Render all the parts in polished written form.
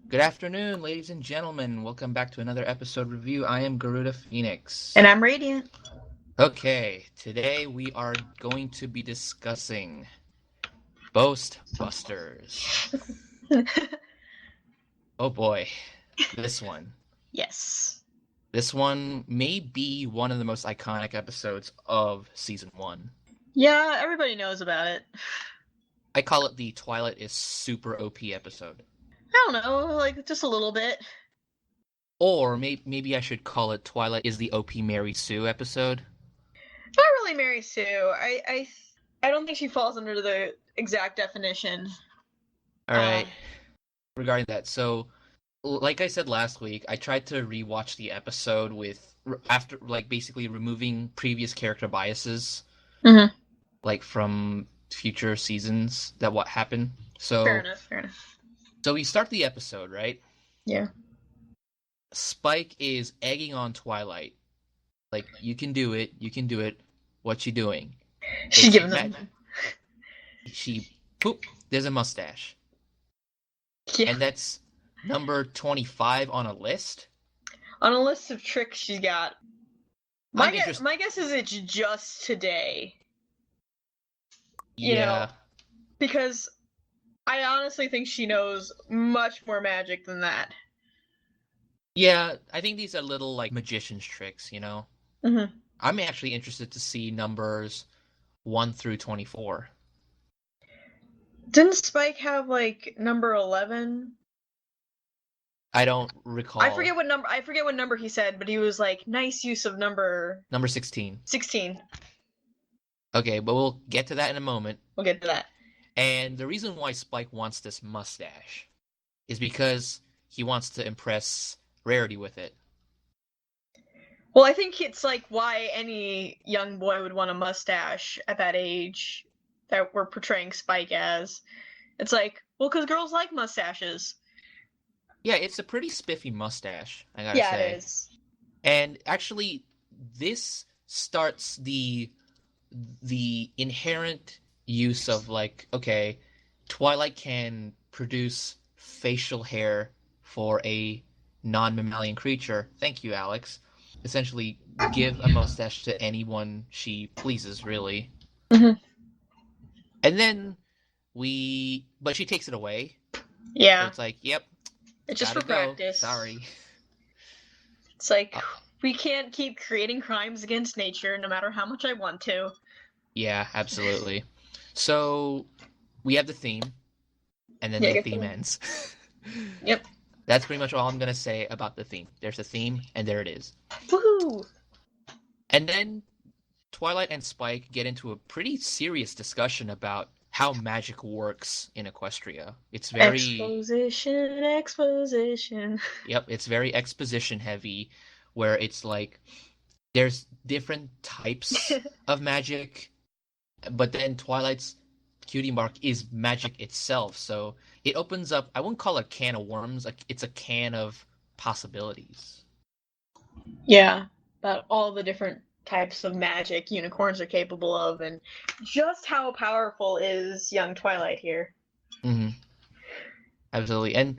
Good afternoon, ladies and gentlemen. Welcome back to another episode review. I am And GarudaPhoenix. I'm Radiant. Okay, today we are going to be discussing Boast Busters. Oh boy, this one. Yes. This one may be one of the most iconic episodes of season one. Yeah, everybody knows about it. I call it the Twilight is super OP episode. I don't know, like just a little bit. Or maybe I should call it Twilight is the OP Mary Sue episode. Not really Mary Sue. I don't think she falls under the exact definition. All Uh, right, regarding that, so like I said last week, I tried to rewatch the episode with after like basically removing previous character biases mhm. like from future seasons that what happened. Fair So enough. Fair enough. so we start the episode, right? Yeah. Spike is egging on Twilight. Like you can do it, you can do it. What you doing? She's It's giving them. she poop, there's a mustache. Yeah. And that's number 25 on a list. On a list of tricks she's got. My I'm guess, interested. my guess is it's just today. You know, Yeah. because I honestly think she knows much more magic than that. Yeah, I think these are little like magician's tricks, Mm-hmm. I'm actually interested to see numbers 1 through 24. Didn't Spike have like number 11? I don't I recall. forget what number he said, but he was like nice use of number Number 16. 16. Okay, but we'll get to that in a moment. We'll get to that. And the reason why Spike wants this mustache is because he wants to impress Rarity with it. Well, I think it's like why any young boy would want a mustache at that age that we're portraying Spike as. It's like, well, because girls like mustaches. Yeah, it's a pretty spiffy mustache, I gotta Yeah, it say. is. And actually, this starts the inherent use of like, okay, Twilight can produce facial hair for a non-mammalian creature. Thank you, Alex. Essentially, give a mustache to anyone she pleases, really. Mm-hmm. And then but she takes it away. So Yeah, it's like, yep, it's just gotta for go. practice. Sorry. It's like Uh, we can't keep creating crimes against nature no matter how much I want to. yeah, absolutely. So we have the theme, and then Yeah, the good theme for ends. Yep. That's pretty much all I'm gonna say about the theme. There's a theme, and there it is. Woohoo! And then Twilight and Spike get into a pretty serious discussion about how magic works in Equestria. It's very, Exposition, exposition. yep, it's very exposition heavy, where it's like there's different types of magic, but then Twilight's cutie mark is magic itself. So it opens up, I wouldn't call it a can of worms, it's a can of possibilities. Yeah, about all the different types of magic unicorns are capable of, and just how powerful is young Twilight here. Hmm. Absolutely. And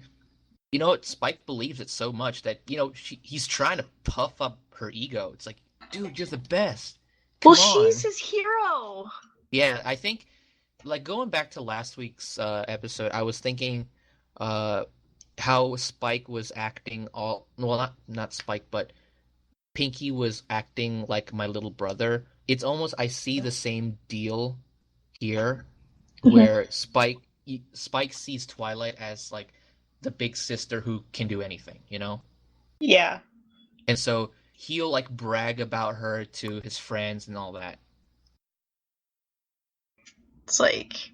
you know what? Spike believes it so much that, he's trying to puff up her ego. It's like, dude, you're the best. Well, Come she's on. his hero. Yeah, I think, like, going back to last week's episode, I was thinking uh, how Spike was acting well, not Spike, but Pinky was acting like my little brother. It's almost, I see the same deal here, Mhm. where Spike sees Twilight as like the big sister who can do anything. Yeah, And so he'll like brag about her to his friends and all that. it's like,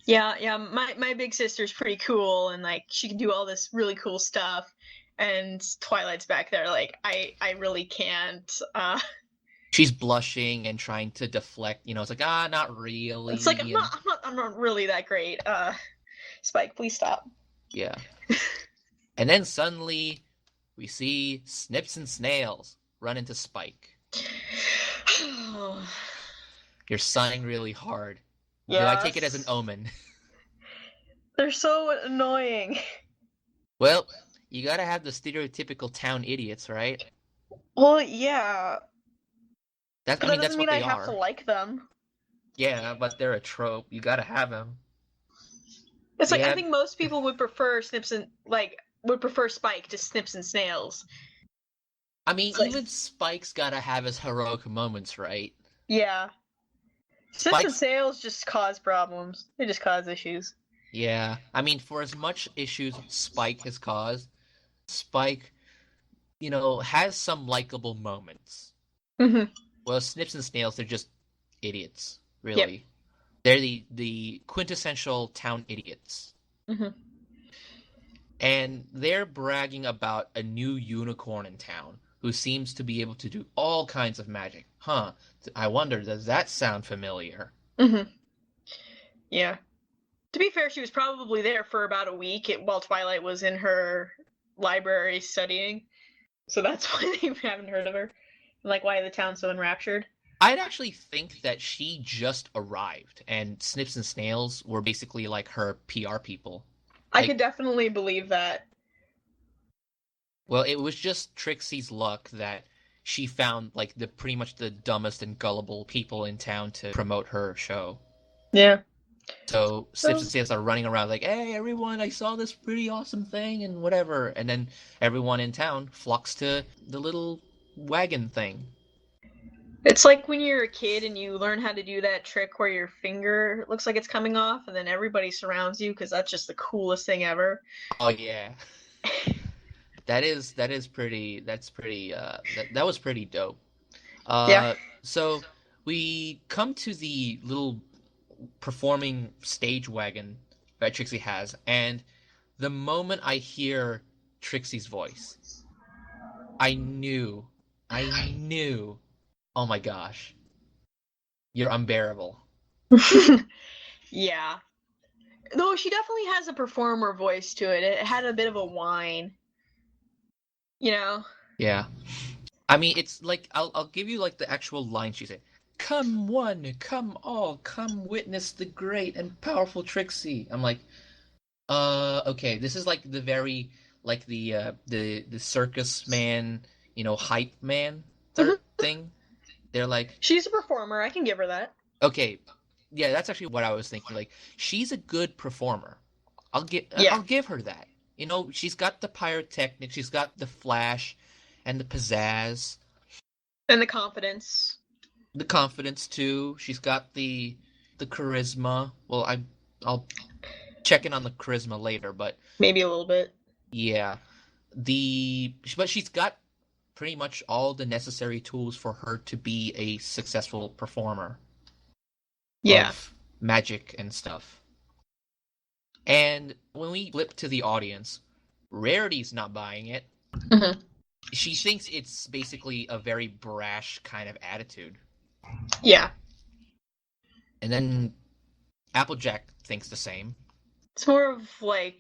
yeah. My big sister's pretty cool, and like she can do all this really cool stuff. And Twilight's back there, like I really can't. She's blushing and trying to deflect. It's like, not It's like really. And I'm not really that great. Spike, please stop. yeah. And then suddenly we see Snips and Snails run into Spike. You're sighing really hard. Do I take it as an Yes. omen? They're so annoying. Well, you gotta have the stereotypical town idiots, right? Well, yeah, I but that mean, doesn't that's what mean I they have to are. like them. Yeah, but they're a trope. You gotta have them. It's You like I have, think most people would prefer Snips and would prefer Spike to Snips and Snails. I mean, It's like, even Spike's gotta have his heroic moments, right? yeah, Snips and Spike's, Snails just cause problems. They just cause issues. yeah. I mean, for as much issues Spike has caused, Spike, has some likable moments. Hmm. Well, Snips and Snails, they're just idiots, Yep. really. They're the quintessential town idiots. Hmm. And they're bragging about a new unicorn in town who seems to be able to do all kinds of magic. Huh. I wonder, does that sound familiar? Hmm. Yeah. To be fair, she was probably there for about a week while Twilight was in her library studying. So that's why they haven't heard of her. Like, why the town's so enraptured. I'd actually think that she just arrived and Snips and Snails were basically like her PR people. I Like, could definitely believe that. well, it was just Trixie's luck that she found like the pretty much the dumbest and gullible people in town to promote her show. Yeah. So Snips So and Snails are running around like, "Hey, everyone! I saw this pretty awesome thing and whatever." And then everyone in town flocks to the little wagon thing. it's like when you're a kid and you learn how to do that trick where your finger looks like it's coming off, and then everybody surrounds you because that's just the coolest thing ever. Oh yeah, that is pretty. That's pretty. That was pretty dope. Yeah. So we come to the little performing stage wagon that Trixie has, and the moment I hear Trixie's voice, I knew, I knew. Oh my gosh, you're unbearable. Yeah. Though she definitely has a performer voice to it. It had a bit of a whine, you know? Yeah. I mean, it's like I'll give you like the actual line she said. Come one, come all, come witness the great and powerful Trixie. I'm like, okay, this is like the very like the circus man, hype man thing. They're like, She's a performer. I can give her that. okay, yeah, that's actually what I was thinking. Like, she's a good performer. Yeah. I'll give her that. She's got the pyrotechnics, she's got the flash and the pizzazz, And the confidence. the confidence too. She's got the charisma. Well, I'll check in on the charisma later, but Maybe a little bit. yeah, but she's got pretty much all the necessary tools for her to be a successful performer Yeah. of magic and stuff. And when we flip to the audience, Rarity's not buying it. Hmm. She thinks it's basically a very brash kind of attitude. Yeah. And then Applejack thinks the same. It's more of like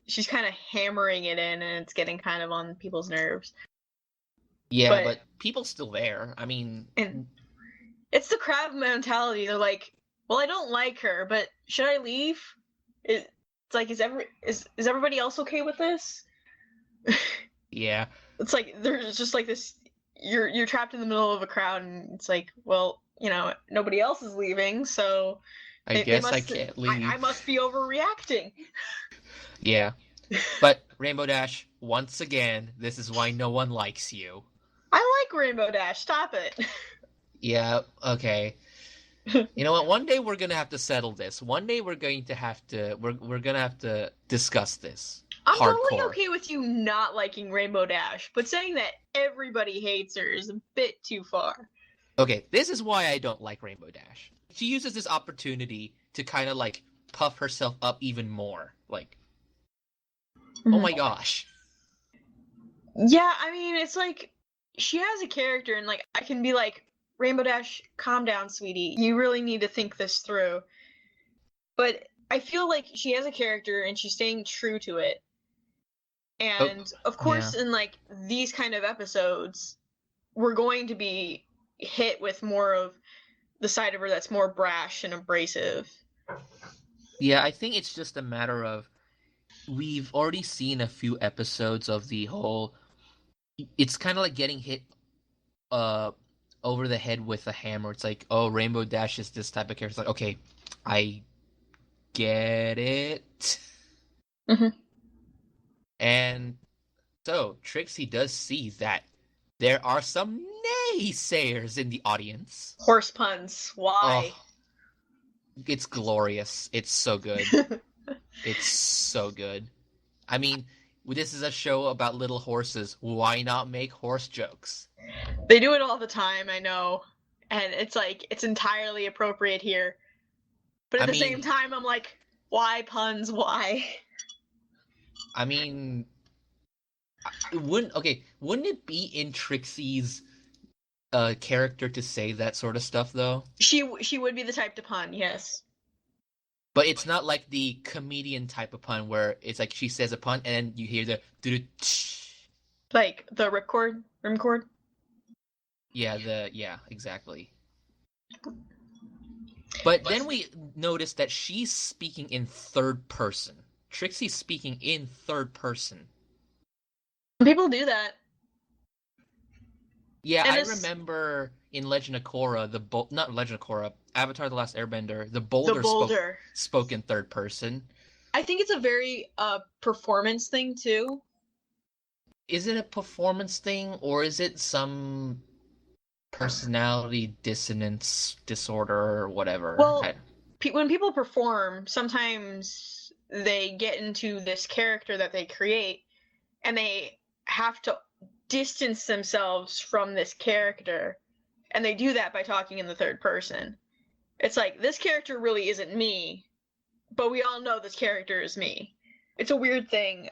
she's kind of hammering it in and it's getting kind of on people's nerves. Yeah, But but people's still there. I mean, and it's the crab mentality. They're like, "Well, I don't like her, but should I leave?" It's like is everybody else okay with this? yeah, It's like there's just like this you're trapped in the middle of a crowd and it's like, well, nobody else is leaving, so I they guess I must can't I leave. must be overreacting. Yeah, but Rainbow Dash, once again, this is why no one likes you. I like Rainbow Dash. Stop it. Yeah, okay. You know what? One day we're gonna have to settle this. One day we're gonna have to discuss this I'm totally hardcore. okay with you not liking Rainbow Dash, but saying that everybody hates her is a bit too far. Okay, this is why I don't like Rainbow Dash. She uses this opportunity to kind of like puff herself up even more. Like, oh my gosh. Yeah, I mean, it's like she has a character, and like I can be like, Rainbow Dash, calm down, sweetie. You really need to think this through. But I feel like she has a character, and she's staying true to it. Oh, And of yeah. course, in like these kind of episodes, we're going to be hit with more of the side of her that's more brash and abrasive. Yeah, I think it's just a matter of we've already seen a few episodes of the whole. It's kind of like getting hit uh over the head with a hammer. It's like, oh, Rainbow Dash is this type of character. It's like, okay, I get it. Hmm. And so Trixie does see that there are some naysayers in the audience. Horse puns. Why? Oh, it's glorious. It's so good. It's so good. I mean, this is a show about little horses. Why not make horse jokes? They do it all the time, I know. And it's like, it's entirely appropriate here. But I at the same mean, time, I'm like, why puns? Why? I mean, wouldn't it be in Trixie's character to say that sort of stuff though? She would be the type to pun, yes. But it's not like the comedian type of pun where it's like she says a pun and you hear the Like the ripcord. yeah, exactly. But then we notice that she's speaking in third person. Trixie's speaking in third person. People do that. Yeah, And I it's remember in Legend of Korra, not Legend of Korra, Avatar: The Last Airbender, the the boulder boulder. spoke in third person. I think it's a very performance thing too. Is it a performance thing or is it some personality dissonance disorder or whatever? Well, when people perform, sometimes they get into this character that they create and they have to distance themselves from this character. And they do that by talking in the third person. It's like, this character really isn't me, but we all know this character is me. It's a weird thing.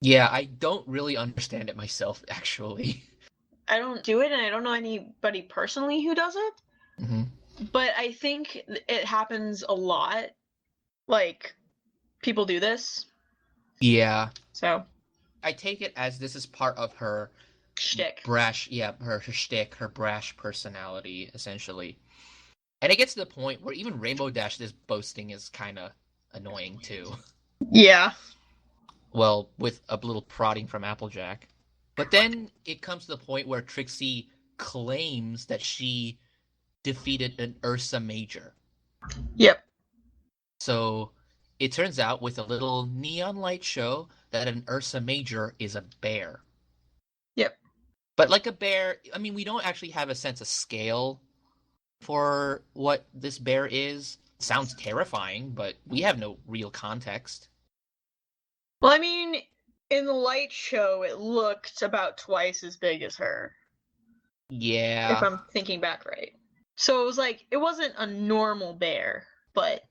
Yeah, I don't really understand it myself, actually. I don't do it, and I don't know anybody personally who does it. Hmm. But I think it happens a lot. Like, people do this. Yeah, So, I take it as this is part of her shtick. brash, yeah, her shtick, her brash personality, essentially. And it gets to the point where even Rainbow Dash, this boasting is kind of annoying too. Yeah. Well, with a little prodding from Applejack. But then it comes to the point where Trixie claims that she defeated an Ursa Major. Yep. So it turns out with a little neon light show that an Ursa Major is a bear. Yep. But like a bear, I mean, we don't actually have a sense of scale for what this bear is. Sounds terrifying, but we have no real context. Well, I mean, in the light show, it looked about twice as big as her, if Yeah. I'm thinking back right. So it was like, it wasn't a normal bear, but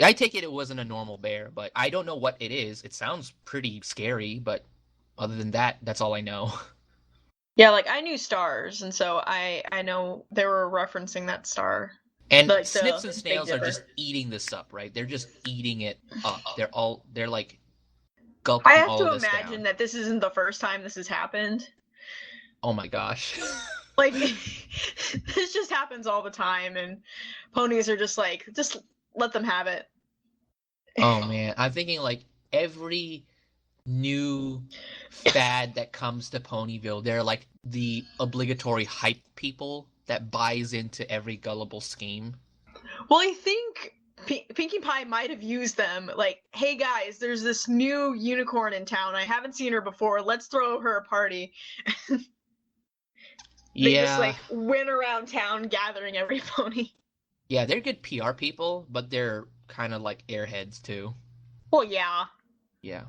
I take it wasn't a normal bear, but I don't know what it is. It sounds pretty scary, but other than that, that's all I know. yeah, like I knew stars, and so I know they were referencing that star, And like snips the and Big snails are just Dipper. eating this up, right? They're just eating it up. They're like I gulping have all to of this imagine down. that this isn't the first time this has happened. Oh my gosh. Like, this just happens all the time, and ponies are just like, just let them have it. Oh man, I'm thinking like every new fad that comes to Ponyville, they're like the obligatory hype people that buys into every gullible scheme. Well, I think Pinkie Pie might have used them. Like, hey guys, there's this new unicorn in town. I haven't seen her before. Let's throw her a party. They just Yeah, like went around town gathering every pony. yeah, they're good PR people, but they're kind of like airheads too. Well, yeah. Yeah.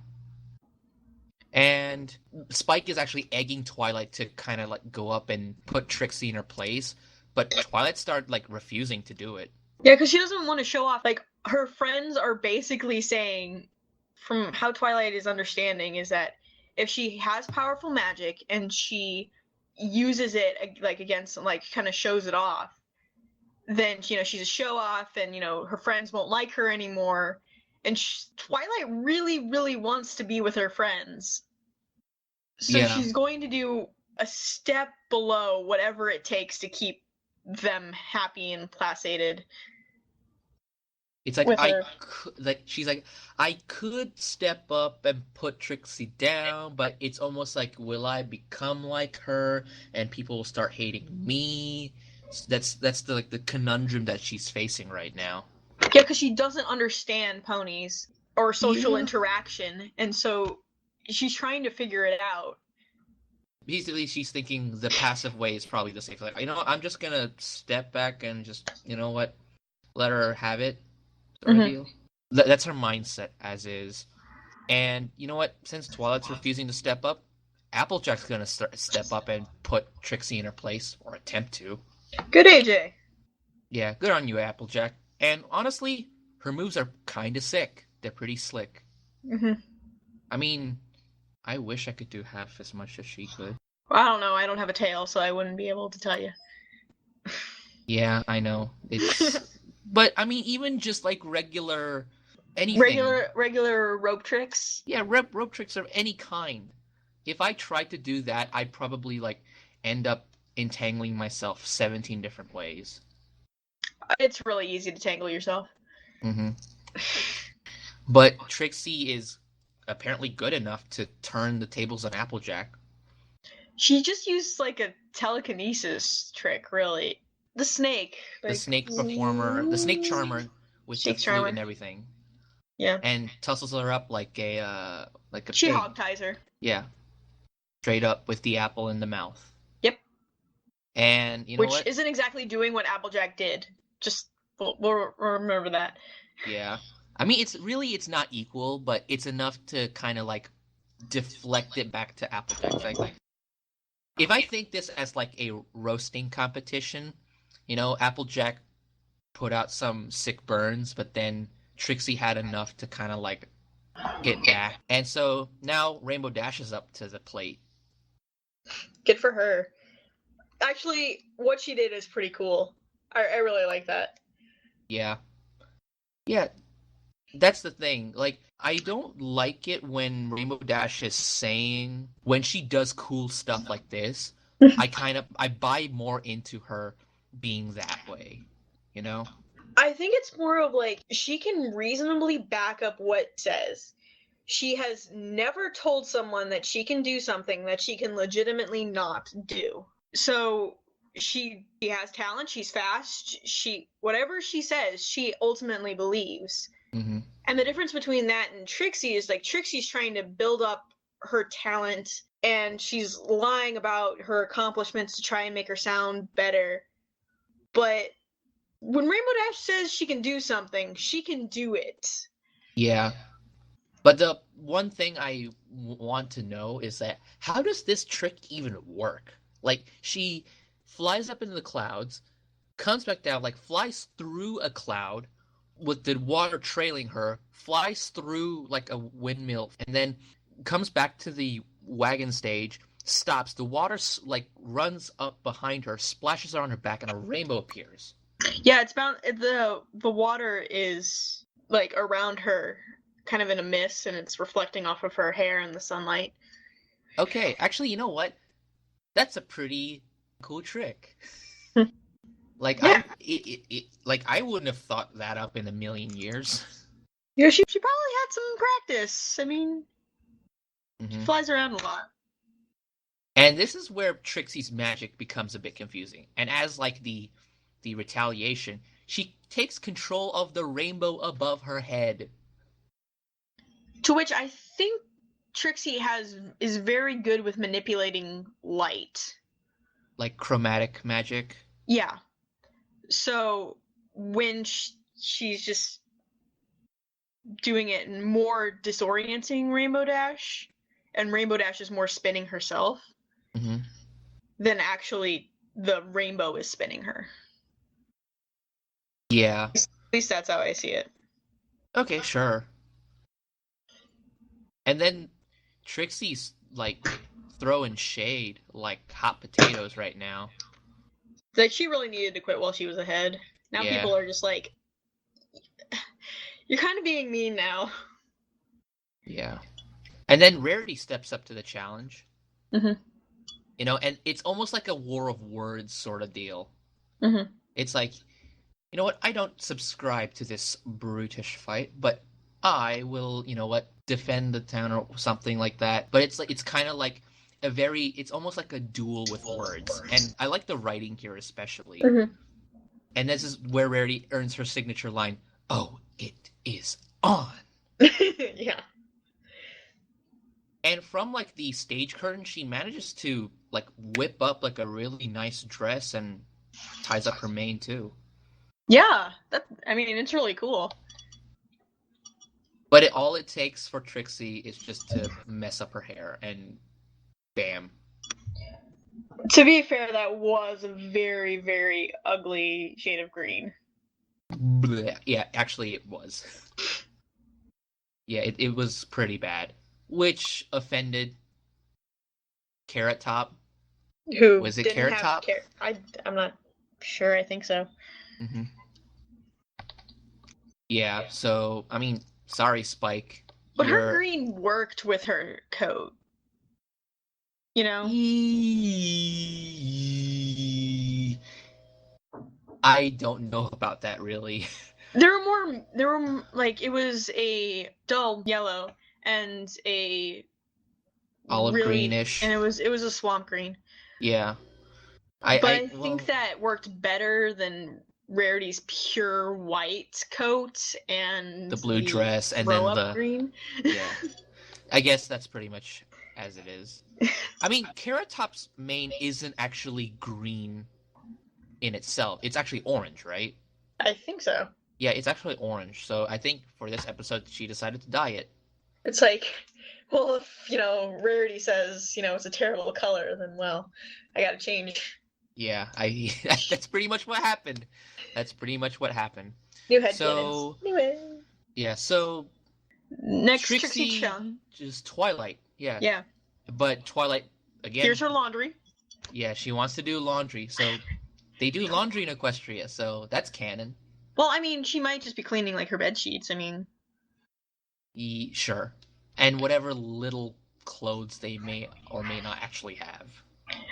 And Spike is actually egging Twilight to kind of like go up and put Trixie in her place, but Twilight started like refusing to do it. Yeah, because she doesn't want to show off. Like, her friends are basically saying, from how Twilight is understanding, is that if she has powerful magic and she uses it like against, like, kind of shows it off, then she's a show off, and her friends won't like her anymore. And Twilight really, really wants to be with her friends, so Yeah. she's going to do a step below whatever it takes to keep them happy and placated. It's like with her. she's like, I could step up and put Trixie down, but it's almost like, will I become like her and people will start hating me? That's the like the conundrum that she's facing right now. Yeah, because she doesn't understand ponies or social Yeah. interaction, and so she's trying to figure it out. Basically, she's thinking the passive way is probably the safe. Like, I'm just gonna step back and just, you know what, let her have it, sort of Mm-hmm. deal. That's her mindset as is. And you know what? Since Twilight's refusing to step up, Applejack's gonna step up and put Trixie in her place, or attempt to. Good AJ. Yeah, good on you, Applejack. And honestly, her moves are kind of sick. They're pretty slick. Mm-hmm. I mean, I wish I could do half as much as she could. I don't know. I don't have a tail, so I wouldn't be able to tell you. Yeah, I know. But I mean, even just like regular anything. Regular rope tricks. Yeah, rope tricks of any kind. If I tried to do that, I'd probably like end up entangling myself 17 different ways. It's really easy to tangle yourself. Mm-hmm. But Trixie is apparently good enough to turn the tables on Applejack. She just used like a telekinesis trick, really. The snake. The snake performer, the snake charmer with the flute and everything. Yeah. And tussles her up like a She pig. hog-ties her. Yeah. Straight up with the apple in the mouth. Yep. And you know what? Which isn't exactly doing what Applejack did. Just we'll remember that. Yeah. I mean, it's not equal, but it's enough to kind of like deflect it back to Applejack. Like, if I think this as like a roasting competition, you know, Applejack put out some sick burns, but then Trixie had enough to kind of like hit back. And so now Rainbow Dash is up to the plate. Good for her. Actually, what she did is pretty cool. I really like that. Yeah. Yeah. That's the thing. Like, I don't like it when Rainbow Dash is saying, when she does cool stuff like this, I buy more into her being that way, you know? I think it's more of like, she can reasonably back up what it says. She has never told someone that she can do something that she can legitimately not do. So she has talent, she's fast, whatever she says, she ultimately believes. Mm-hmm. And the difference between that and Trixie is like Trixie's trying to build up her talent and she's lying about her accomplishments to try and make her sound better. But when Rainbow Dash says she can do something, she can do it. Yeah. But the one thing I want to know is that how does this trick even work? Like, she flies up into the clouds, comes back down, like flies through a cloud with the water trailing her, flies through like a windmill, and then comes back to the wagon stage, stops, the water like runs up behind her, splashes her on her back, and a rainbow appears. Yeah, it's bound. The water is like around her, kind of in a mist, and it's reflecting off of her hair in the sunlight. Okay, actually, you know what? That's a pretty cool trick. Like, yeah. I wouldn't have thought that up in a million years. Yeah, she probably had some practice. I mean, Mm-hmm. she flies around a lot. And this is where Trixie's magic becomes a bit confusing. And as like the retaliation, she takes control of the rainbow above her head. To which I think Trixie is very good with manipulating light. Like chromatic magic? Yeah. So when she's just doing it more disorienting Rainbow Dash, and Rainbow Dash is more spinning herself, mm-hmm. then actually the rainbow is spinning her. Yeah. At least that's how I see it. Okay, sure. And then Trixie's like throwing shade like hot potatoes right now. Like, she really needed to quit while she was ahead. Now people are just like, you're kind of being mean now. Yeah. And then Rarity steps up to the challenge. Mm-hmm. You know, and it's almost like a war of words sort of deal. Mm-hmm. It's like, you know what? I don't subscribe to this brutish fight, but I will, you know what, defend the town or something like that. But it's kind of like it's almost like a duel with words, and I like the writing here especially. Mm-hmm. And this is where Rarity earns her signature line. Oh, it is on. Yeah. And from like the stage curtain, she manages to like whip up like a really nice dress and ties up her mane too. Yeah, I mean, it's really cool. But all it takes for Trixie is just to mess up her hair, and bam. To be fair, that was a very, very ugly shade of green. Blech. Yeah, actually, it was. Yeah, it was pretty bad, which offended Carrot Top. Who Was it didn't Carrot have Top? care? I'm not sure. I think so. Mm-hmm. Yeah. So I mean, sorry, Spike. But her You're. green worked with her coat. You know? I don't know about that really. There were like, it was a dull yellow and a Olive really, greenish. and it was a swamp green. Yeah. But I think Well, that worked better than Rarity's pure white coat the and blue the dress and throw then up green. yeah. I guess that's pretty much as it is. I mean, Carrot Top's mane isn't actually green in itself. It's actually orange, right? I think so. Yeah, it's actually orange. So I think for this episode, she decided to dye it. It's like, well, if, Rarity says, it's a terrible color, then, well, I gotta change. Yeah, that's pretty much what happened. That's pretty much what happened. New headcanons. So Anyway. yeah, so Next, Trixie Trixie Chung. just Twilight, yeah. Yeah. But Twilight again. Here's her laundry. Yeah, she wants to do laundry. So they do laundry in Equestria, so that's canon. Well, I mean, she might just be cleaning, like, her bed sheets. I mean, Sure. And whatever little clothes they may or may not actually have.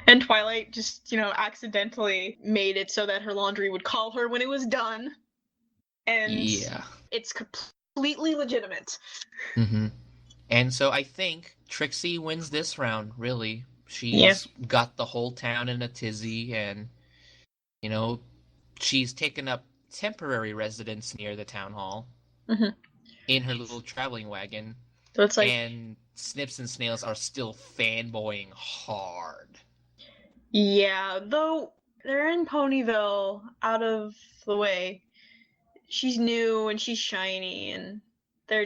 and Twilight just, accidentally made it so that her laundry would call her when it was done. And Yeah. it's completely legitimate. Mm-hmm. And so I think Trixie wins this round, really. She's got the whole town in a tizzy, and, she's taken up temporary residence near the town hall in her little traveling wagon. So it's like, and Snips and Snails are still fanboying hard. yeah, though they're in Ponyville, out of the way. She's new and she's shiny, and they're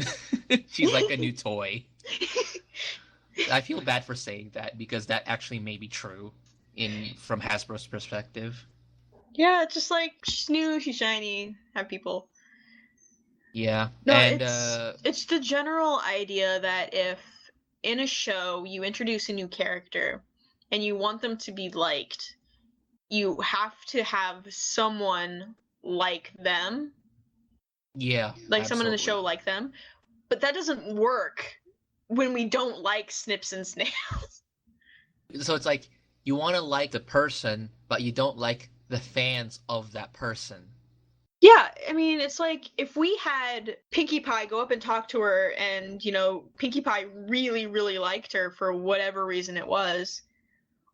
She's like a new toy. I feel bad for saying that because that actually may be true from Hasbro's perspective. Yeah, it's just like, she's new, she's shiny, have people. Yeah, No, and it's the general idea that if in a show you introduce a new character and you want them to be liked, you have to have someone like them. Yeah, like someone in the show like them. But that doesn't work when we don't like Snips and Snails. So it's like you want to like the person, but you don't like the fans of that person. Yeah, I mean, it's like if we had Pinkie Pie go up and talk to her and, Pinkie Pie really, really liked her for whatever reason it was,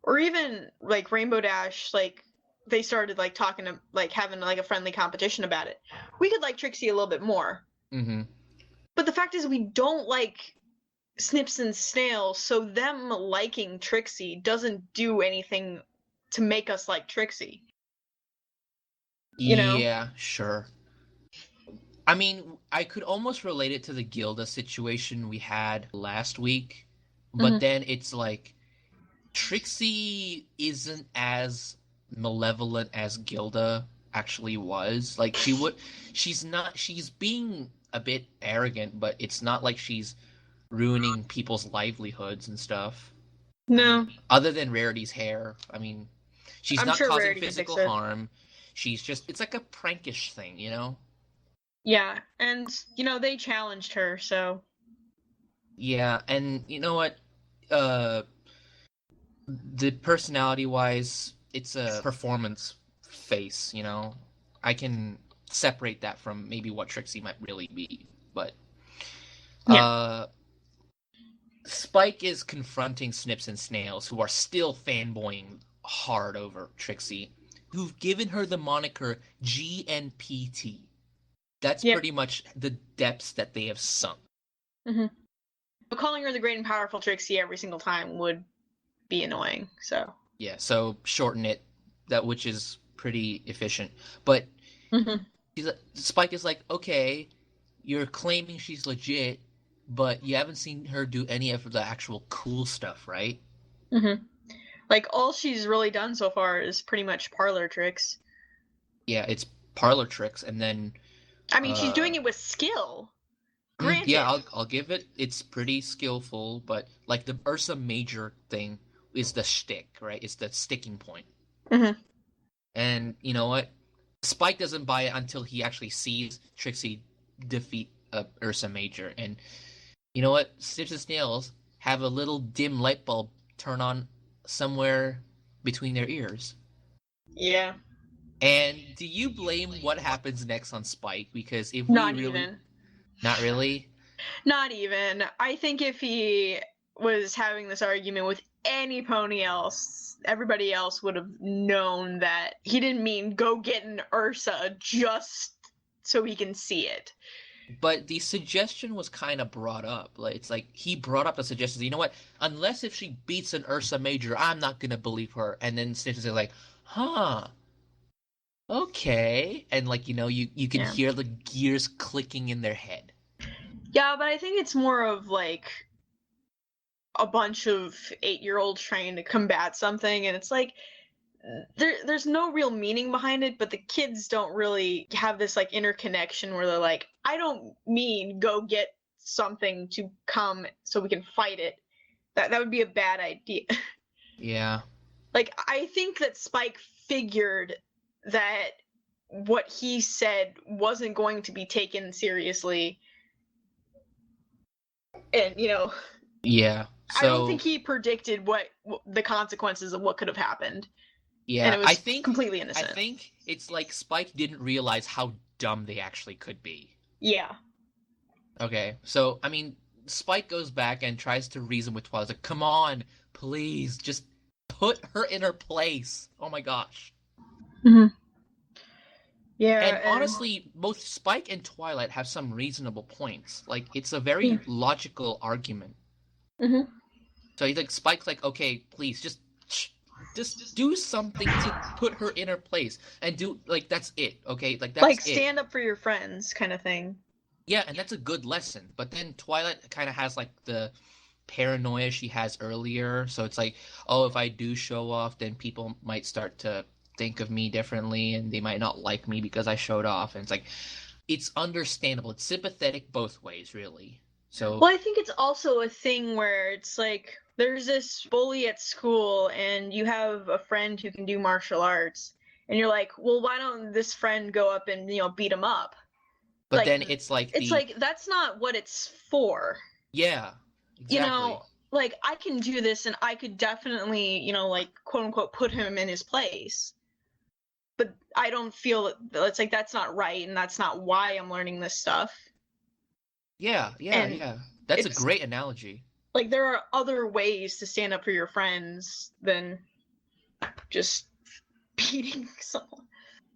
or even, like, Rainbow Dash, like, they started, like, talking to, like, having, like, a friendly competition about it. We could like Trixie a little bit more. Mm-hmm. But the fact is we don't like Snips and Snails, so them liking Trixie doesn't do anything to make us like Trixie. Yeah, sure. I mean, I could almost relate it to the Gilda situation we had last week, but then it's like Trixie isn't as malevolent as Gilda actually was. Like she's being a bit arrogant, but it's not like she's ruining people's livelihoods and stuff. No. I mean, other than Rarity's hair, I mean, she's not sure causing Rarity physical harm. She's just, it's like a prankish thing, Yeah, and, they challenged her, so. Yeah, and you know what? The personality-wise, it's a performance face, I can separate that from maybe what Trixie might really be. But Spike is confronting Snips and Snails, who are still fanboying hard over Trixie, who've given her the moniker GNPT. That's pretty much the depths that they have sunk. Mm-hmm. But calling her the great and powerful Trixie every single time would be annoying. So yeah, so shorten it, which is pretty efficient. But Spike is like, okay, you're claiming she's legit, but you haven't seen her do any of the actual cool stuff, right? Mm-hmm. Like, all she's really done so far is pretty much parlor tricks. Yeah, it's parlor tricks, and then... I mean, she's doing it with skill. Granted. Yeah, I'll give it. It's pretty skillful, but like the Ursa Major thing is the shtick, right? It's the sticking point. Mm-hmm. And you know what? Spike doesn't buy it until he actually sees Trixie defeat Ursa Major. And you know what? Snips and Snails have a little dim light bulb turn on somewhere between their ears. Yeah. And do you blame what happens next on Spike? Because if Not we really... even. Not really? Not even. I think if he was having this argument with any pony else, everybody else would have known that he didn't mean go get an Ursa just so he can see it. But the suggestion was kind of brought up. Like, it's like he brought up the suggestion. You know what? Unless if she beats an Ursa Major, I'm not gonna believe her. And then Snips is like, huh. Okay. And like, you know, you can hear the gears clicking in their head. Yeah, but I think it's more of like a bunch of 8-year-olds trying to combat something, and it's like there's no real meaning behind it, but the kids don't really have this like interconnection where they're like, I don't mean go get something to come so we can fight it. That would be a bad idea. Yeah. Like, I think that Spike figured that what he said wasn't going to be taken seriously. And, you know... Yeah. So, I don't think he predicted what the consequences of what could have happened. Yeah, and it was completely innocent. I think it's like Spike didn't realize how dumb they actually could be. Yeah. Okay, so, I mean, Spike goes back and tries to reason with Twilight. Like, come on, please, just put her in her place. Oh my gosh. Mm-hmm. Yeah. And honestly, both Spike and Twilight have some reasonable points. Like, it's a very logical argument. Mm-hmm. So he's like, Spike's like, okay, please, just do something to put her in her place. And do, like, that's it, okay? Like, that's like, stand up for your friends kind of thing. Yeah, and that's a good lesson. But then Twilight kind of has, like, the paranoia she has earlier. So it's like, oh, if I do show off, then people might start to think of me differently, and they might not like me because I showed off. And it's like, it's understandable. It's sympathetic both ways, really. So, well, I think it's also a thing where it's like, there's this bully at school, and you have a friend who can do martial arts, and you're like, well, why don't this friend go up and, you know, beat him up? But like, then it's like that's not what it's for. Yeah, exactly. You know, like, I can do this, and I could definitely, you know, like, quote unquote, put him in his place. But I don't feel that it's like that's not right, and that's not why I'm learning this stuff. Yeah. That's a great analogy. Like, there are other ways to stand up for your friends than just beating someone.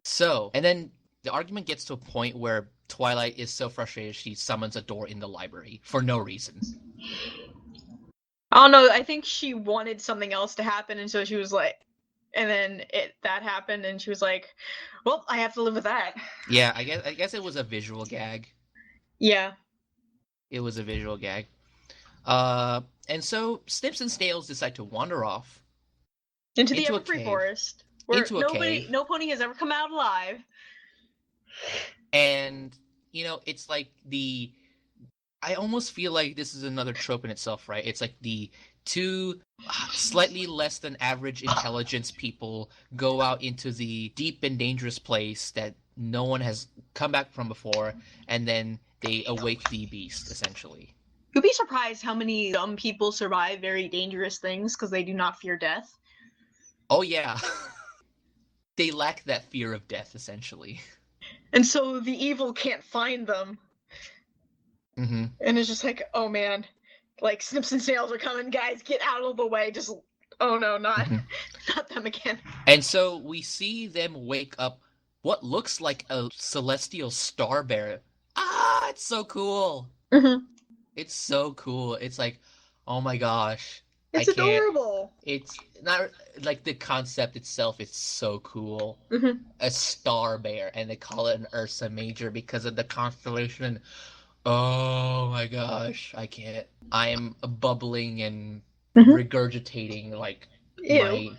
So, and then the argument gets to a point where Twilight is so frustrated she summons a door in the library for no reason. I don't know, I think she wanted something else to happen, and so she was like, and then that happened, and she was like, well, I have to live with that. Yeah, I guess it was a visual gag. Yeah. It was a visual gag. And so Snips and Snails decide to wander off into the Everfree Forest, where cave. No pony has ever come out alive. And, you know, it's like I almost feel like this is another trope in itself, right? It's like the two slightly less than average intelligence people go out into the deep and dangerous place that no one has come back from before, and then they awake the beast, essentially. You'd be surprised how many dumb people survive very dangerous things because they do not fear death. Oh, yeah. They lack that fear of death, essentially. And so the evil can't find them. Mm-hmm. And it's just like, oh man, like Snips and Snails are coming, guys, get out of the way. Just, oh no, not them again. And so we see them wake up what looks like a celestial star bear. Ah, it's so cool. Mm-hmm. It's so cool. It's like, oh my gosh. I It's can't. adorable. It's not like the concept itself is so cool. Mm-hmm. A star bear, and they call it an Ursa Major because of the constellation. Oh my gosh, I can't. I am bubbling and Mm-hmm. regurgitating like Ew.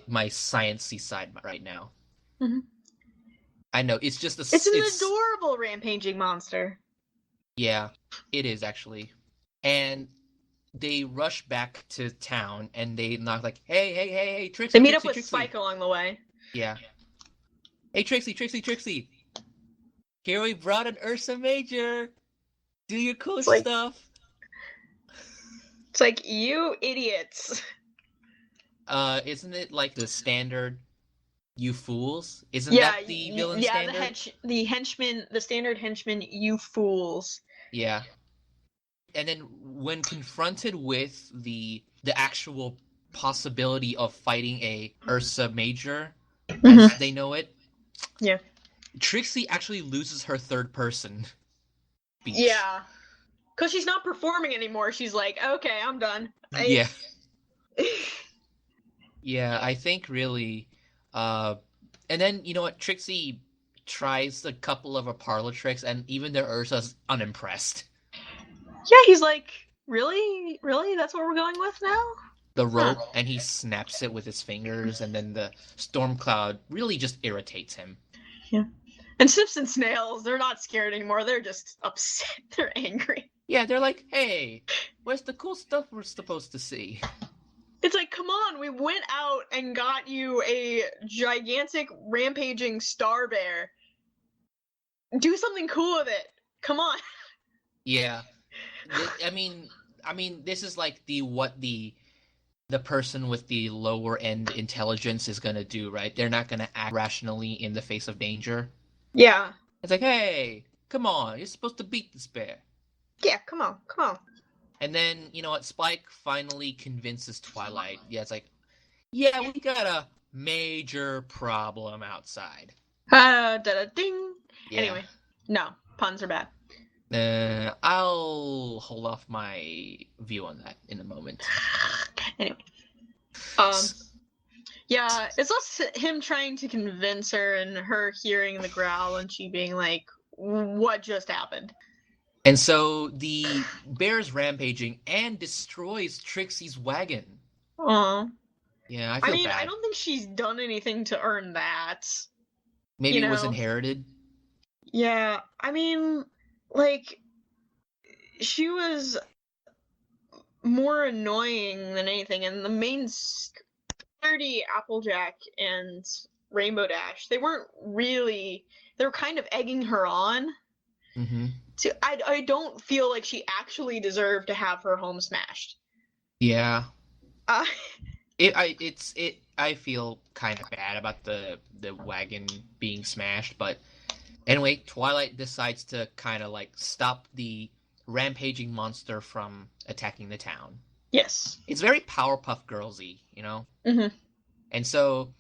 my sciencey side right now. Mm-hmm. I know it's just It's an adorable rampaging monster. Yeah, it is actually. And they rush back to town and they knock like, hey, Trixie, They meet Trixie, up with Trixie. Spike along the way. Yeah. Hey, Trixie, Trixie, Trixie. Here we brought an Ursa Major. Do your cool stuff. It's like, you idiots. Isn't it like the standard, you fools? Isn't that the villain standard? The standard henchman, you fools. Yeah. And then when confronted with the actual possibility of fighting a Ursa Major, as they know it, yeah, Trixie actually loses her third person speech. Yeah, because she's not performing anymore. She's like, okay, I'm done. Yeah. Yeah, I think really, and then you know what, Trixie tries a couple of her parlor tricks, and even the Ursa's unimpressed. Yeah, he's like, really? That's what we're going with now? The rope, and he snaps it with his fingers, and then the storm cloud really just irritates him. Yeah. And Snips and Snails, they're not scared anymore. They're just upset. They're angry. Yeah, they're like, hey, where's the cool stuff we're supposed to see? It's like, come on, we went out and got you a gigantic rampaging star bear. Do something cool with it. Come on. Yeah. I mean, this is like what the person with the lower end intelligence is gonna do, right? They're not gonna act rationally in the face of danger. Yeah. It's like, hey, come on, you're supposed to beat this bear. Yeah, come on. And then, you know what, Spike finally convinces Twilight. Yeah, it's like, yeah, we got a major problem outside. Da-da-ding. Yeah. Anyway, no, puns are bad. I'll hold off my view on that in a moment. Anyway. Yeah, it's less him trying to convince her and her hearing the growl and she being like, what just happened? And so the bear's rampaging and destroys Trixie's wagon. Aww. Yeah, I feel bad. I don't think she's done anything to earn that. Maybe it was inherited? Yeah, I mean, like, she was more annoying than anything, and the main Clarity, Applejack, and Rainbow Dash, they were kind of egging her on. Mm-hmm. I don't feel like she actually deserved to have her home smashed. Yeah. I feel kind of bad about the wagon being smashed, but anyway, Twilight decides to kind of like stop the rampaging monster from attacking the town. Yes. It's very Powerpuff Girls-y, you know? Mm-hmm. And so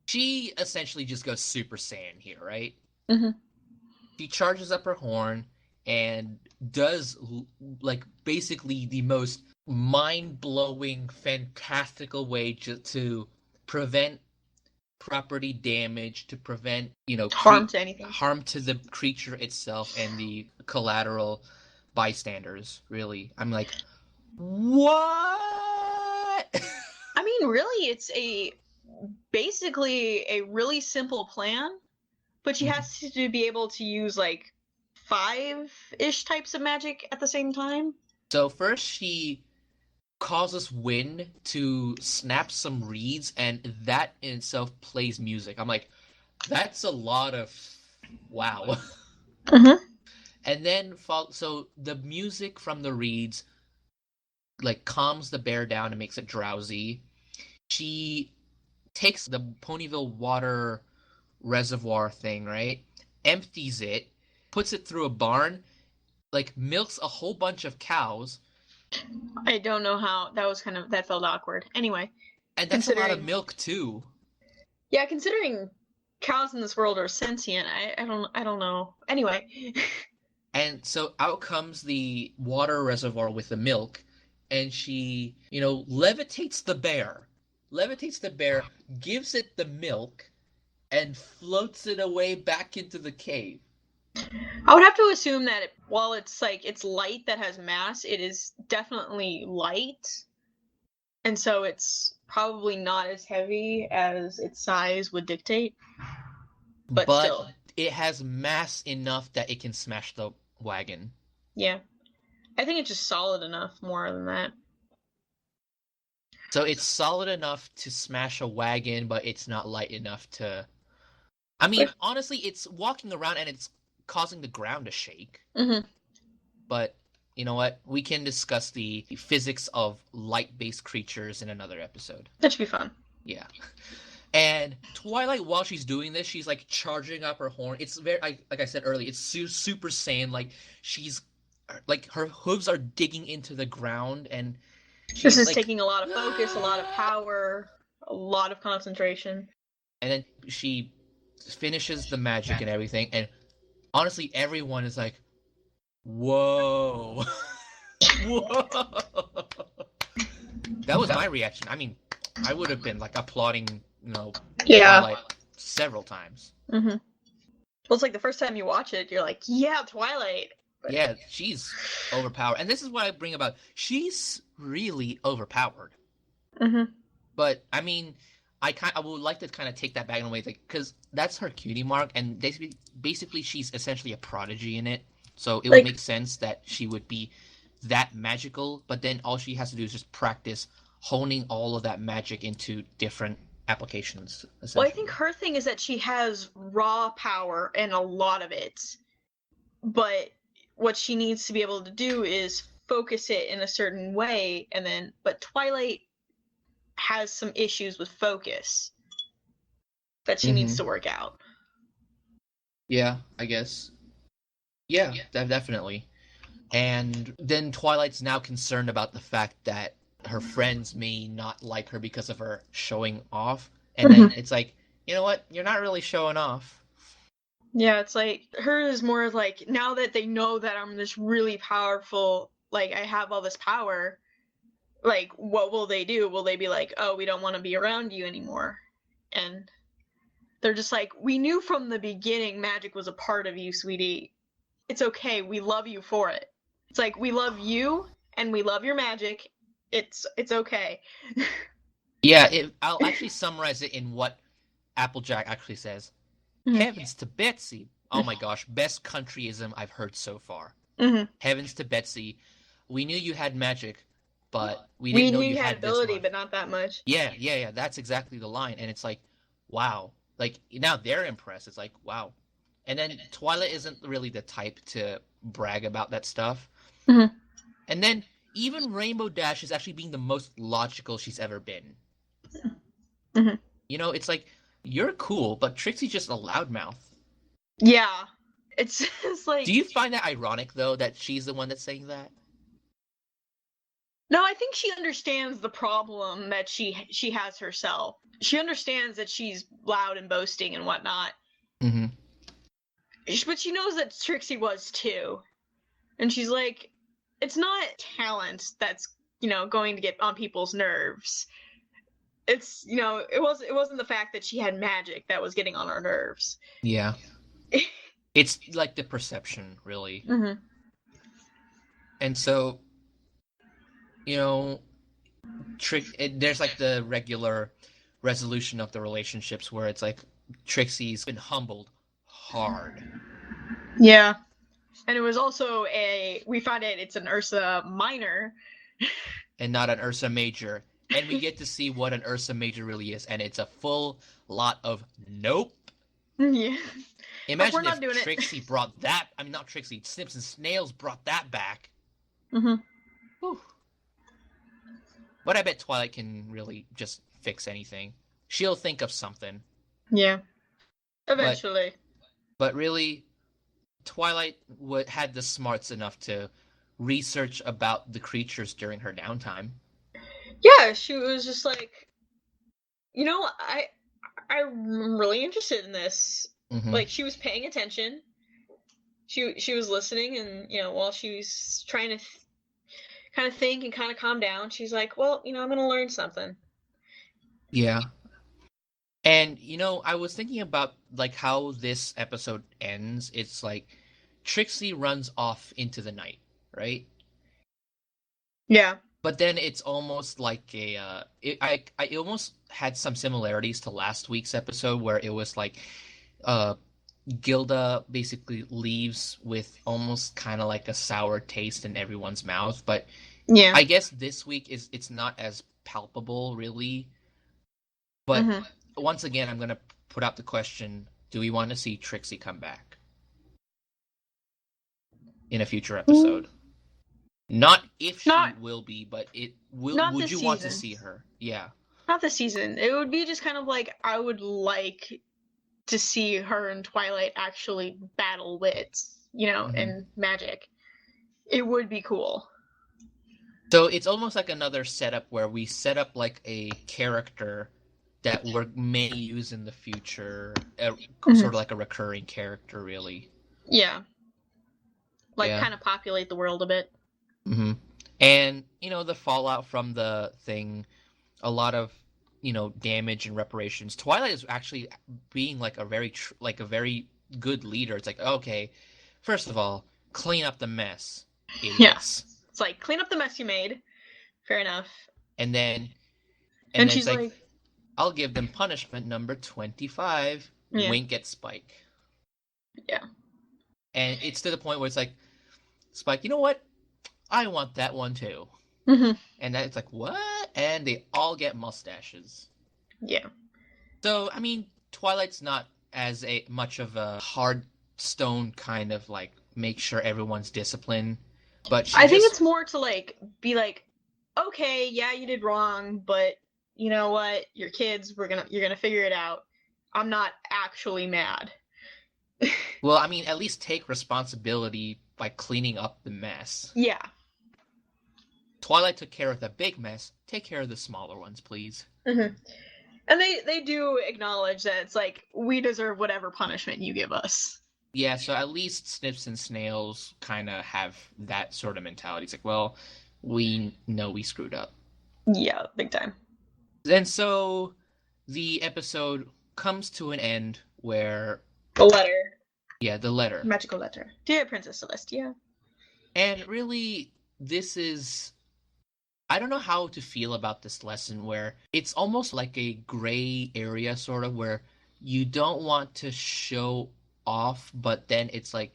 she essentially just goes Super Saiyan here, right? Mm-hmm. She charges up her horn and does like basically the most mind-blowing, fantastical way to prevent property damage, to prevent, you know, harm to anything, harm to the creature itself and the collateral bystanders. Really, I'm like, what? I mean, really, it's basically a really simple plan, but she has to be able to use like 5-ish types of magic at the same time. So first she causes wind to snap some reeds, and that in itself plays music. I'm like, that's a lot of wow. Mm-hmm. And then so the music from the reeds like calms the bear down and makes it drowsy. She takes the Ponyville water reservoir thing, right? empties it, puts it through a barn, like milks a whole bunch of cows. I don't know how that felt awkward. Anyway, And that's a lot of considering milk too. yeah, considering cows in this world are sentient, I don't know. Anyway. And so out comes the water reservoir with the milk, and she, levitates the bear. Levitates the bear, gives it the milk, and floats it away back into the cave. I would have to assume that while it's light that has mass, it is definitely light. And so it's probably not as heavy as its size would dictate. But still. It has mass enough that it can smash the wagon. Yeah. I think it's just solid enough more than that. So it's solid enough to smash a wagon, but it's not light enough to... I mean, honestly, it's walking around and it's causing the ground to shake. Mm-hmm. But you know what? We can discuss the physics of light-based creatures in another episode. That should be fun. Yeah. And Twilight, while she's doing this, she's like charging up her horn. It's very, like I said earlier, it's super Saiyan. Like she's, like her hooves are digging into the ground, and this is taking a lot of focus, a lot of power, a lot of concentration. And then she finishes the magic and everything, and honestly, everyone is like, "Whoa, whoa!" That was my reaction. I mean, I would have been like applauding. Yeah. Twilight several times. Mm-hmm. Well, it's like the first time you watch it, you're like, yeah, Twilight. But... yeah, she's overpowered. And this is what I bring about. She's really overpowered. Mm-hmm. But, I mean, I would like to kind of take that back in a way, because that's her cutie mark, and basically she's essentially a prodigy in it. So it would make sense that she would be that magical, but then all she has to do is just practice honing all of that magic into different applications. Well, I think her thing is that she has raw power and a lot of it, but what she needs to be able to do is focus it in a certain way, but Twilight has some issues with focus that she needs to work out. Yeah, I guess. Yeah, definitely. And then Twilight's now concerned about the fact that her friends may not like her because of her showing off. And then it's like, you know what? You're not really showing off. Yeah, it's like, hers is more like, now that they know that I'm this really powerful, like, I have all this power, like, what will they do? Will they be like, oh, we don't want to be around you anymore? And they're just like, we knew from the beginning magic was a part of you, sweetie. It's okay. We love you for it. It's like, we love you, and we love your magic. It's okay. Yeah, I'll actually summarize it in what Applejack actually says. Heavens to Betsy. Oh my gosh, best countryism I've heard so far. Heavens to Betsy. We knew you had magic, but we didn't know you had ability, but not that much. Yeah, that's exactly the line. And it's like, wow. Like, now they're impressed. It's like, wow. And then Twilight isn't really the type to brag about that stuff. And then even Rainbow Dash is actually being the most logical she's ever been. It's like, you're cool, but Trixie's just a loudmouth. Yeah. It's like... Do you find that ironic, though, that she's the one that's saying that? No, I think she understands the problem that she has herself. She understands that she's loud and boasting and whatnot. But she knows that Trixie was, too. And she's like, it's not talent that's, going to get on people's nerves. It's, it wasn't the fact that she had magic that was getting on our nerves. Yeah. It's like the perception, really. And so, there's like the regular resolution of the relationships where it's like Trixie's been humbled hard. Yeah. And it was also we found out it's an Ursa Minor. And not an Ursa Major. And we get to see what an Ursa Major really is. And it's a full lot of nope. Yeah. Imagine if Trixie brought that... I mean, not Trixie. Snips and Snails brought that back. Whew. But I bet Twilight can really just fix anything. She'll think of something. Yeah. Eventually. But really, Twilight had the smarts enough to research about the creatures during her downtime. Yeah, she was just like, I'm really interested in this. Hmm. Like, she was paying attention. She was listening, and while she was trying to kind of think and kind of calm down, she's like, well, I'm gonna learn something. Yeah. And I was thinking about like how this episode ends. It's like Trixie runs off into the night, right? Yeah. But then it's almost like it almost had some similarities to last week's episode where it was like uh Gilda basically leaves with almost kind of like a sour taste in everyone's mouth. But Yeah. I guess this week it's not as palpable really. But Mm-hmm. once again, I'm gonna put out the question: do we want to see Trixie come back in a future episode? Not if she Not will be, but it will. not Would this you want to season. see her? Yeah. Not this season. It would be just kind of like I would like to see her and Twilight actually battle wits, Hmm. and magic. It would be cool. So it's almost like another setup where we set up like a character that we may use in the future, Mm-hmm. sort of like a recurring character, really. Yeah, like Yeah. kind of populate the world a bit. Hmm. And the fallout from the thing, a lot of damage and reparations. Twilight is actually being like a very good leader. It's like, okay, first of all, clean up the mess, Yeah, idiots. it's like clean up the mess you made. Fair enough. And then and And then it's she's like, like, I'll give them punishment number 25. yeah, Wink at Spike. yeah. And it's to the point where it's like, Spike, you know what? I want that one too. Mm-hmm. And it's like, what? And they all get mustaches. Yeah. So, I mean, Twilight's not as a much of a hard stone kind of like make sure everyone's disciplined, but she I think just it's more to like be like, okay, yeah, you did wrong, but you know what? Your kids, you're gonna figure it out. I'm not actually mad. well, I mean, at least take responsibility by cleaning up the mess. Yeah. Twilight took care of the big mess. Take care of the smaller ones, please. Mm-hmm. And they do acknowledge that it's like we deserve whatever punishment you give us. Yeah, so at least Snips and Snails kind of have that sort of mentality. It's like, well, we know we screwed up. Yeah, big time. And so the episode comes to an end where, The letter. yeah, the letter. Magical letter. Dear Princess Celestia. And really, this is. I don't know how to feel about this lesson where it's almost like a gray area, sort of, where you don't want to show off, but then it's like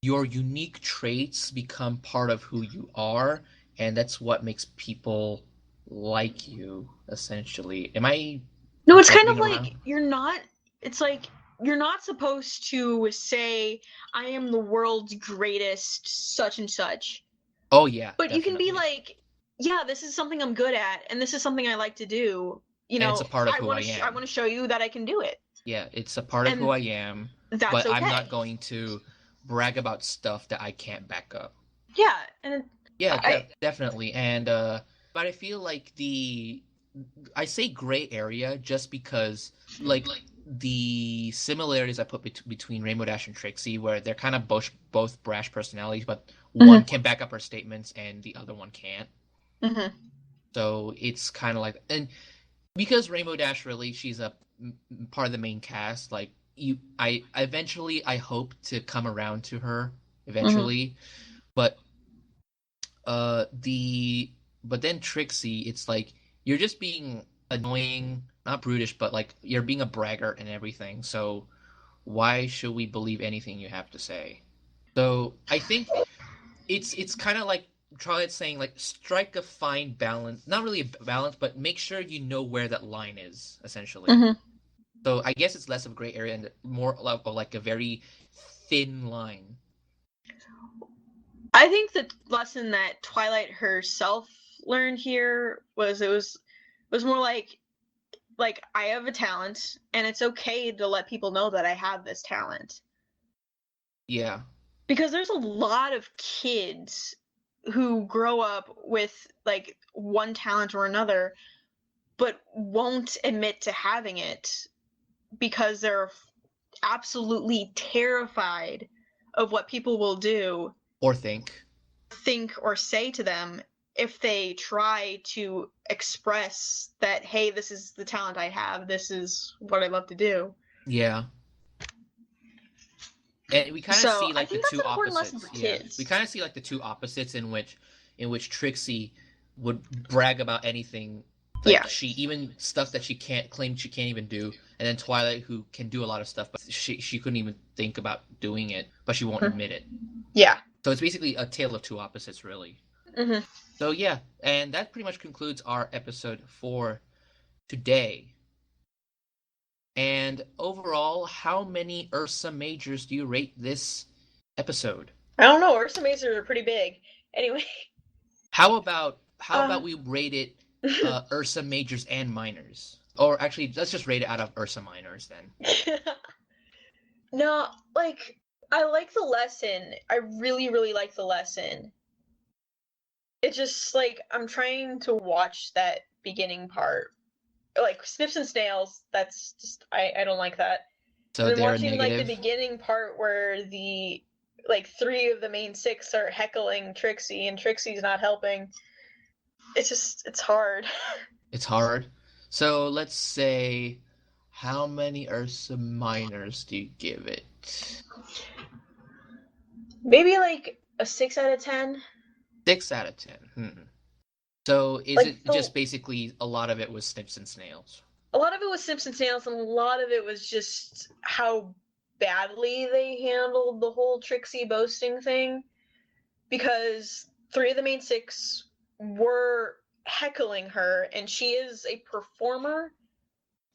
your unique traits become part of who you are, and that's what makes people like you, essentially. Am I No, it's kind jumping of like around? it's like you're not supposed to say, I am the world's greatest such and such. Oh, yeah, But you can be definitely. like, yeah, this is something I'm good at, and this is something I like to do. And it's a part of I who I want I am. want to show you that I can do it, Yeah, it's a part of who and I am, that's but I'm not okay. going to brag about stuff that I can't back up. Yeah, and Yeah, I definitely. And but I feel like I say gray area just because like the similarities I put between Rainbow Dash and Trixie, where they're kind of both brash personalities, but one mm-hmm. can back up her statements and the other one can't. Mm-hmm. So it's kind of like, and because Rainbow Dash really she's a part of the main cast. Like I eventually I hope to come around to her Mm-hmm. eventually, but the but then Trixie, it's like you're just being annoying, not brutish, but like you're being a braggart and everything. So why should we believe anything you have to say? So I think it's kind of like Charlotte's saying, like strike a fine balance, not really a balance, but make sure you know where that line is, essentially. Mm-hmm. So I guess it's less of a gray area and more of like a very thin line. I think the lesson that Twilight herself learned here was more like I have a talent, and it's okay to let people know that I have this talent. Yeah. Because there's a lot of kids who grow up with like one talent or another, but won't admit to having it because they're absolutely terrified of what people will do, Or think. think, or say to them if they try to express that, hey, this is the talent I have, this is what I love to do. Yeah. And we kind of So see I like the think that's two an important lesson opposites. for Yeah. We kids. kind of see like the two opposites in which Trixie would brag about anything, Yeah. like she even stuff that she can't claim she can't even do, and then Twilight who can do a lot of stuff but she couldn't even think about doing it, but she won't admit it. Yeah. So it's basically a tale of two opposites, really. Mm-hmm. So yeah, and that pretty much concludes our episode for today. And overall, how many Ursa Majors do you rate this episode? I don't know. Ursa Majors are pretty big. Anyway. How about we rate it Ursa Majors and Minors? Or actually, let's just rate it out of Ursa Minors then. No, like I like the lesson. I really, really like the lesson. It's just like I'm trying to watch that beginning part. Like Snips and Snails, that's just I don't like that. So And then they're a watching like the negative. beginning part where the like 3 of the main 6 are heckling Trixie and Trixie's not helping. It's hard. It's hard. So let's say, how many Ursa Minors do you give it? Maybe like a 6 out of 10. 6 out of 10. So is Like it just basically a lot of it was Snips and Snails? a lot of it was Snips and Snails, and a lot of it was just how badly they handled the whole Trixie boasting thing. Because 3 of the main 6 were heckling her, and she is a performer.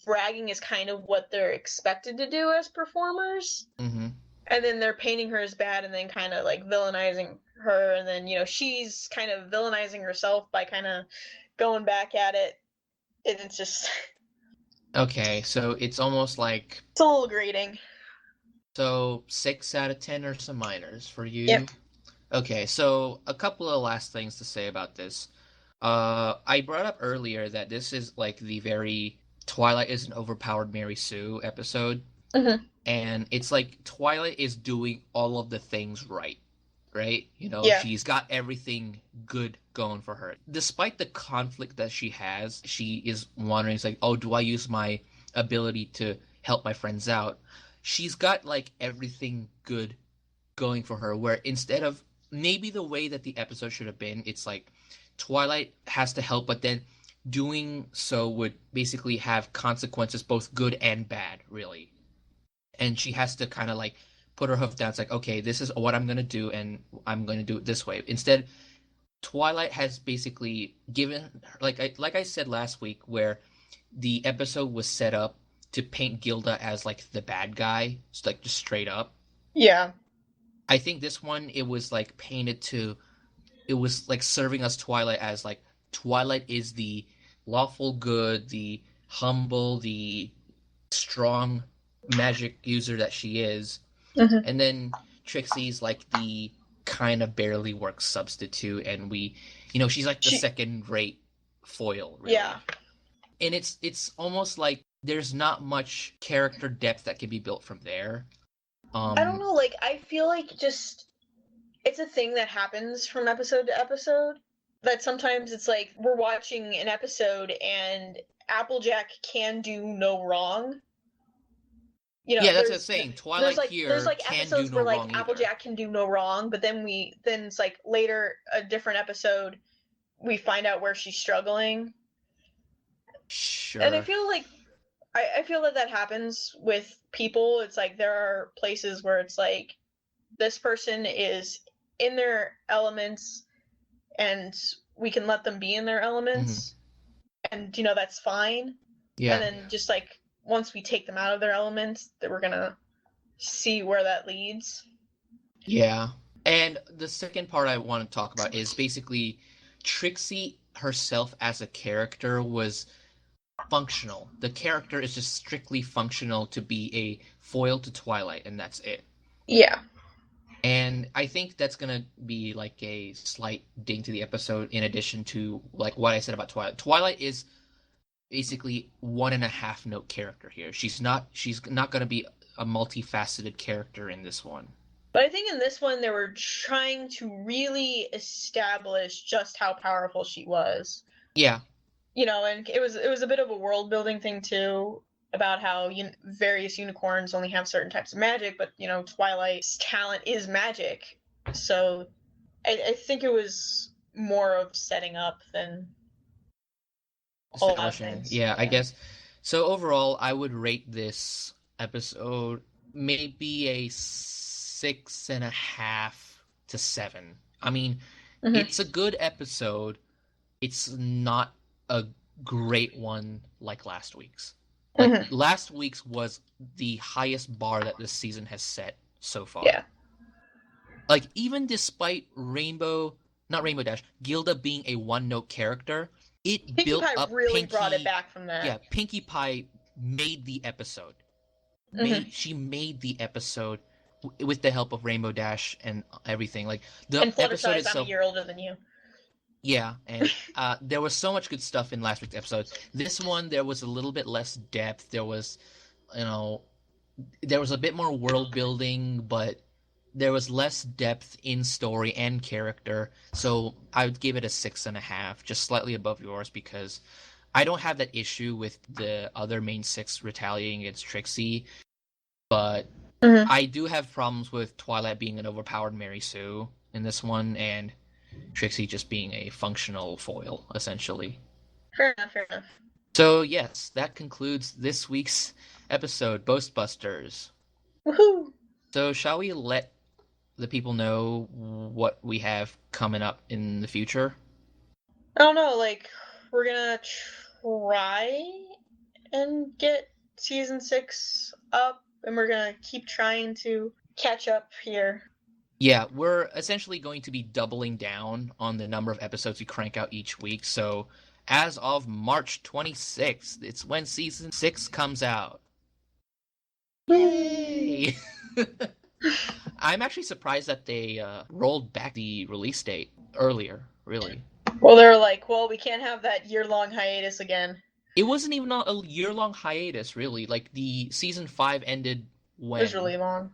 Bragging is kind of what they're expected to do as performers. Mm-hmm. And then they're painting her as bad and then kind of like villainizing her. And then, she's kind of villainizing herself by kind of going back at it. And it's just. Okay, so it's almost like, It's a little grating. so 6 out of 10 Ursa Minors for you. Yep. Okay, so a couple of last things to say about this. I brought up earlier that this is like the very Twilight is an overpowered Mary Sue episode. Mm-hmm. And it's like Twilight is doing all of the things right, right? Yeah. She's got everything good going for her. Despite the conflict that she has, she is wondering, it's like, oh, do I use my ability to help my friends out? She's got like everything good going for her, where instead of maybe the way that the episode should have been, it's like Twilight has to help, but then doing so would basically have consequences, both good and bad, really. And she has to kind of like put her hoof down. It's like, okay, this is what I'm going to do, and I'm going to do it this way. Instead, Twilight has basically given, like I said last week, where the episode was set up to paint Gilda as like the bad guy, like just straight up. Yeah. I think this one, it was like painted to, it was like serving us Twilight as like Twilight is the lawful good, the humble, the strong magic user that she is. Mm-hmm. And then Trixie's like the kind of barely works substitute, and she's like the second rate foil, really. Yeah. And it's almost like there's not much character depth that can be built from there. I don't know, like I feel like just it's a thing that happens from episode to episode. That sometimes it's like we're watching an episode and Applejack can do no wrong. Yeah, that's what I'm saying. Twilight there's like can episodes do no where wrong like Applejack can do no wrong, but then it's like later a different episode we find out where she's struggling. Sure. And I feel like I feel that happens with people. It's like there are places where it's like this person is in their elements and we can let them be in their elements. Mm-hmm. And that's fine. Yeah. And then just like once we take them out of their elements, that we're gonna see where that leads. Yeah. And the second part I want to talk about is basically Trixie herself as a character was functional. The character is just strictly functional to be a foil to Twilight, and that's it. Yeah. And I think that's gonna be like a slight ding to the episode in addition to like what I said about Twilight. Twilight is basically 1.5 note character here. She's not gonna be a multifaceted character in this one. But I think in this one they were trying to really establish just how powerful she was. Yeah. And it was a bit of a world building thing too, about how various unicorns only have certain types of magic, but Twilight's talent is magic. So I think it was more of setting up than a lot of things. Yeah, I guess. So overall, I would rate this episode maybe a 6.5 to 7. I mean, it's a good episode. It's not a great one like last week's. Like last week's was the highest bar that this season has set so far. Yeah. Like even despite not Rainbow Dash, Gilda being a one-note character, it Pinkie built Pie up really brought it back from that. Yeah, Pinkie Pie made the episode. She made the episode with the help of Rainbow Dash and everything. Like the and episode itself. I'm a year older than you. Yeah, and there was so much good stuff in last week's episode. This one, there was a little bit less depth. There was, there was a bit more world building, but there was less depth in story and character. So I would give it a 6.5, just slightly above yours, because I don't have that issue with the other main 6 retaliating against Trixie, but I do have problems with Twilight being an overpowered Mary Sue in this one, and Trixie just being a functional foil, essentially. Fair enough. So, yes, that concludes this week's episode, Boast Busters. Woohoo! So, shall we let the people know what we have coming up in the future? I don't know, we're gonna try and get season 6 up, and we're gonna keep trying to catch up here. Yeah, we're essentially going to be doubling down on the number of episodes we crank out each week. So as of March 26th, it's when season 6 comes out. Yay! I'm actually surprised that they rolled back the release date earlier, really. Well, they're like, we can't have that year-long hiatus again. It wasn't even a year-long hiatus, really. Like, the season 5 ended when? It was really long.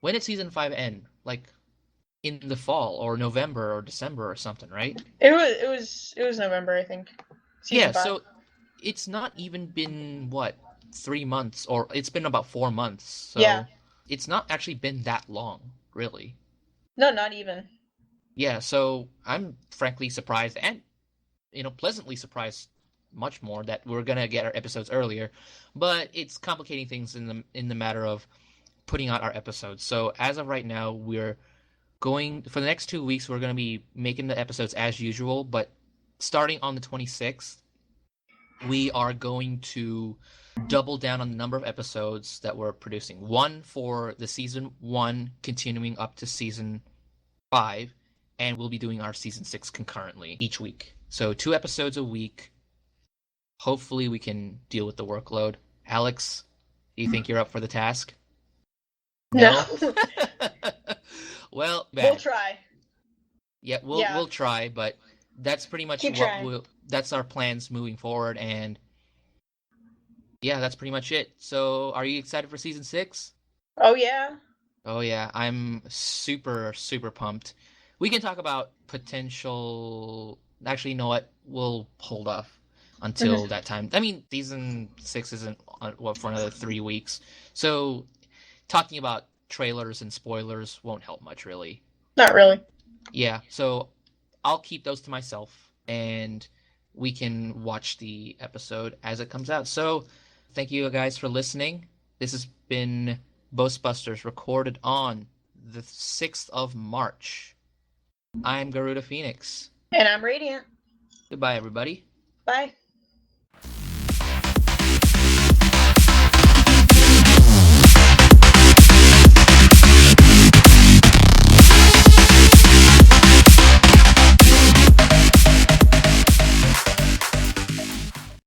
When did season 5 end? Like, in the fall or November or December or something, right? It was November, I think. Season 5. So it's not even been 3 months, or it's been about 4 months. So yeah. It's not actually been that long, really. No, not even. Yeah, so I'm frankly surprised and pleasantly surprised much more that we're gonna get our episodes earlier, but it's complicating things in the matter of putting out our episodes. So as of right now, we're going for the next 2 weeks. We're going to be making the episodes as usual, but starting on the 26th, we are going to double down on the number of episodes that we're producing. One for the season 1, continuing up to season 5, and we'll be doing our season 6 concurrently each week. So 2 episodes a week. Hopefully we can deal with the workload. Alex, do you think you're up for the task? No. Well, we'll try. Yeah, we'll try, but that's pretty much that's our plans moving forward, and yeah, that's pretty much it. So, are you excited for season 6? Oh yeah. Oh yeah, I'm super pumped. We can talk about potential. Actually, you know what? We'll hold off until that time. I mean, season 6 isn't for another 3 weeks, so talking about trailers and spoilers won't help much, really. Not really. Yeah, so I'll keep those to myself, and we can watch the episode as it comes out. So thank you guys for listening. This has been Boast Busters, recorded on the 6th of March. I'm GarudaPhoenix. And I'm Radiant. Goodbye, everybody. Bye.